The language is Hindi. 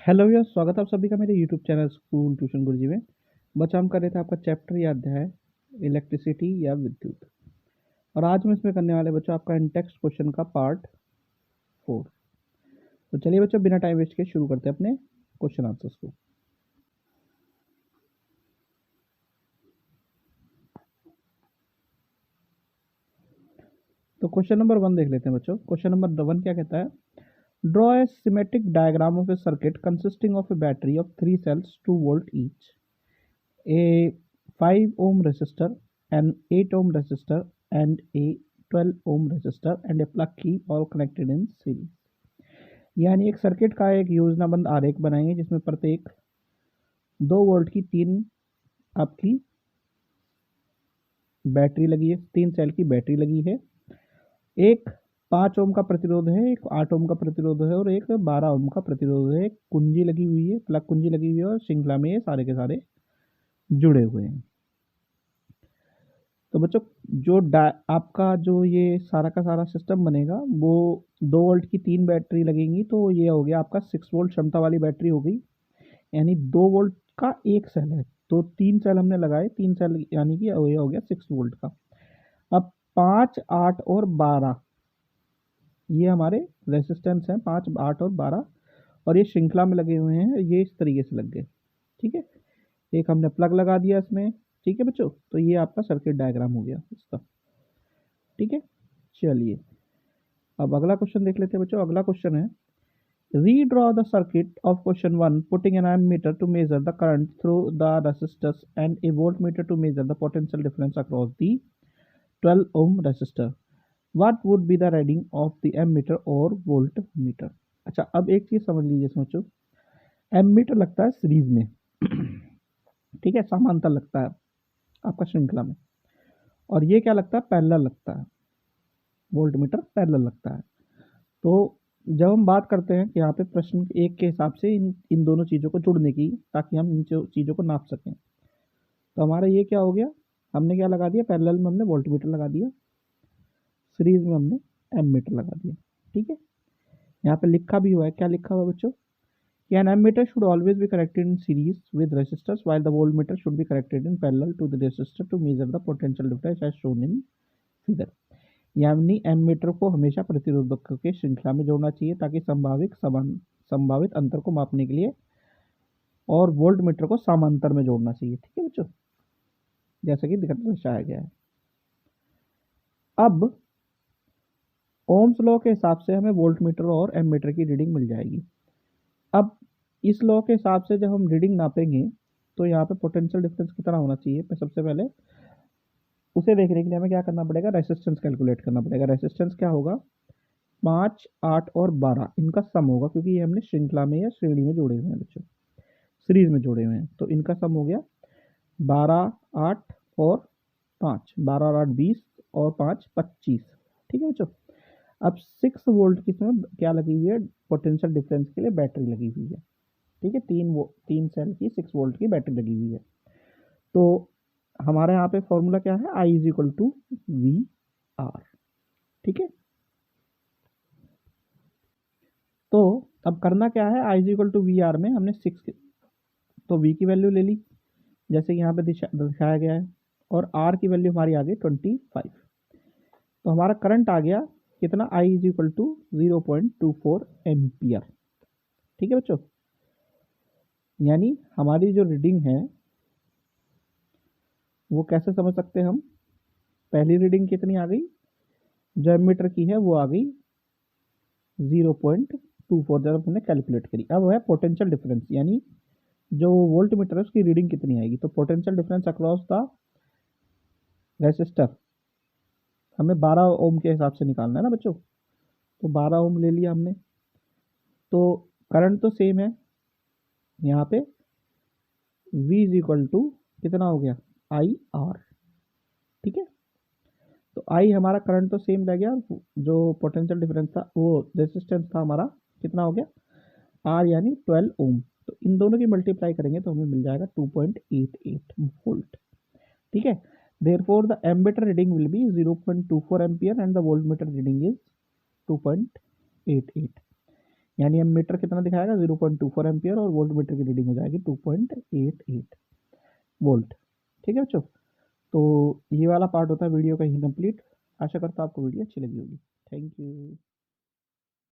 हेलो भैया, स्वागत है आप सभी का मेरे यूट्यूब चैनल स्कूल ट्यूशन गुरुजी में। बच्चा हम कर रहे थे आपका चैप्टर या अध्याय इलेक्ट्रिसिटी या विद्युत। और आज हम इसमें करने वाले बच्चों आपका इन टेक्स्ट क्वेश्चन का पार्ट 4। तो चलिए बच्चों, बिना टाइम वेस्ट के शुरू करते हैं अपने क्वेश्चन आंसर्स को। तो क्वेश्चन नंबर 1 देख लेते हैं बच्चों। क्वेश्चन नंबर 1 क्या कहता है? Draw a symmetric diagram of A circuit consisting of A battery of 3 cells 2 volt each, a 5 ohm resistor, an 8 ohm resistor and a 12 ohm resistor and a plug key all connected in series। यानी एक सर्किट का एक योजनाबद्ध आरेख बनाएंगे जिसमें प्रत्येक 2 वोल्ट की 3 आपकी बैटरी लगी है, 3 सेल की बैटरी लगी है। एक 5 ओम का प्रतिरोध है, एक 8 ओम का प्रतिरोध है और एक 12 ओम का प्रतिरोध है। एक कुंजी लगी हुई है, प्लग कुंजी लगी हुई है और श्रृंखला में ये सारे के सारे जुड़े हुए हैं। तो बच्चों जो आपका जो ये सारा का सारा सिस्टम बनेगा वो 2 वोल्ट की 3 बैटरी लगेंगी, तो ये हो गया आपका 6 वोल्ट क्षमता वाली बैटरी हो गई। यानी 2 वोल्ट का एक सेल है, तो 3 सेल हमने लगाए, 3 सेल यानी कि ये हो गया 6 वोल्ट का। अब 5, 8 और 12 ये हमारे रेसिस्टेंस हैं, 5, 8 और 12, और ये श्रृंखला में लगे हुए हैं, ये इस तरीके से लग गए। ठीक है, एक हमने प्लग लगा दिया इसमें। ठीक है बच्चों, तो ये आपका सर्किट डायग्राम हो गया इसका। ठीक है, चलिए अब अगला क्वेश्चन देख लेते हैं बच्चों। अगला क्वेश्चन है, redraw the circuit of question 1 putting an ammeter to measure the current through the resistors and a voltmeter to measure the potential difference across the 12 ohm resistor। what would be the reading of the ammeter or voltmeter? अच्छा, अब एक चीज समझ लीजिए सोचो, एमीटर लगता है सीरीज में ठीक है, समांतर लगता है आपका श्रृंखला में, और ये क्या लगता है? पैरेलल लगता है। वोल्टमीटर पैरेलल लगता है। तो जब हम बात करते हैं कि यहाँ पे प्रश्न एक के हिसाब से इन दोनों चीज़ों को जुड़ने की, ताकि हम इन चीज़ों को नाप सकें, तो हमारा ये क्या हो गया? हमने क्या लगा दिया? पैरेलल में हमने वोल्टमीटर लगा दिया, सीरीज में हमने एमीटर लगा दिया। ठीक है, यहाँ पे लिखा भी हुआ है, क्या लिखा हुआ है बच्चों? कि an ammeter should always be connected in series with resistors while the voltmeter should be connected in parallel to the resistor to measure the potential difference as shown in figure। यानी एमीटर को हमेशा प्रतिरोधक के श्रृंखला में जोड़ना चाहिए ताकि संभावित अंतर को मापने के लिए, और वोल्ट मीटर को समांतर में जोड़ना चाहिए। ठीक है बच्चों, जैसा कि दर्शाया गया है। अब ओम्स लॉ के हिसाब से हमें वोल्ट मीटर और एमीटर की रीडिंग मिल जाएगी। अब इस लॉ के हिसाब से जब हम रीडिंग नापेंगे तो यहाँ पे पोटेंशियल डिफरेंस कितना होना चाहिए? सबसे पहले उसे देखने के लिए हमें क्या करना पड़ेगा? रेसिस्टेंस कैलकुलेट करना पड़ेगा। रेसिस्टेंस क्या होगा? 5, 8 और 12 इनका सम होगा, क्योंकि ये हमने श्रृंखला में या श्रेणी में जोड़े हुए हैं बच्चों, सीरीज में जोड़े हुए हैं, तो इनका सम हो गया 12, 8 और 5, 12 और 8 20 और 5 25। ठीक है बच्चों, अब 6 वोल्ट की इसमें क्या लगी हुई है? पोटेंशियल डिफरेंस के लिए बैटरी लगी हुई है। ठीक है, 3 सेल की 6 वोल्ट की बैटरी लगी हुई है। तो हमारे यहाँ पे फॉर्मूला क्या है? I is equal to V R. ठीक है, तो अब करना क्या है? I is equal to V R में हमने 6, तो V की वैल्यू ले ली जैसे कि यहाँ पे दर्शाया गया है, और R की वैल्यू हमारी आ गई 25। तो हमारा करंट आ गया कितना? I is equal to 0.24 ampere. ठीक है बच्चों, यानी हमारी जो रीडिंग है वो कैसे समझ सकते हैं हम? पहली रीडिंग कितनी आ गई जो एमीटर की है? वो आ गई 0.24 जब हमने कैलकुलेट करी। अब है पोटेंशियल डिफरेंस, यानी जो वोल्ट मीटर है उसकी रीडिंग कितनी आएगी? तो potential difference across the resistor हमें 12 ओम के हिसाब से निकालना है ना बच्चों। तो 12 ओम ले लिया हमने, तो करंट तो सेम है यहाँ पे। V इज इक्वल टू कितना हो गया? I R. ठीक है, तो आई हमारा करंट तो सेम रह गया, जो पोटेंशियल डिफरेंस था वो रेसिस्टेंस था हमारा कितना हो गया? आर यानी 12 ओम। तो इन दोनों की मल्टीप्लाई करेंगे तो हमें मिल जाएगा 2.88 वोल्ट। ठीक है, therefore the ammeter reading will be 0.24 ampere and the voltmeter reading is 2.88। यानी अब मीटर कितना दिखाएगा 0.24 एम्पियर और वोल्ट मीटर की रीडिंग हो जाएगी 2.88 वोल्ट। ठीक है बच्चों, तो ये वाला पार्ट होता है वीडियो का ही कंप्लीट। आशा करता हूँ आपको वीडियो अच्छी लगी होगी। Thank you.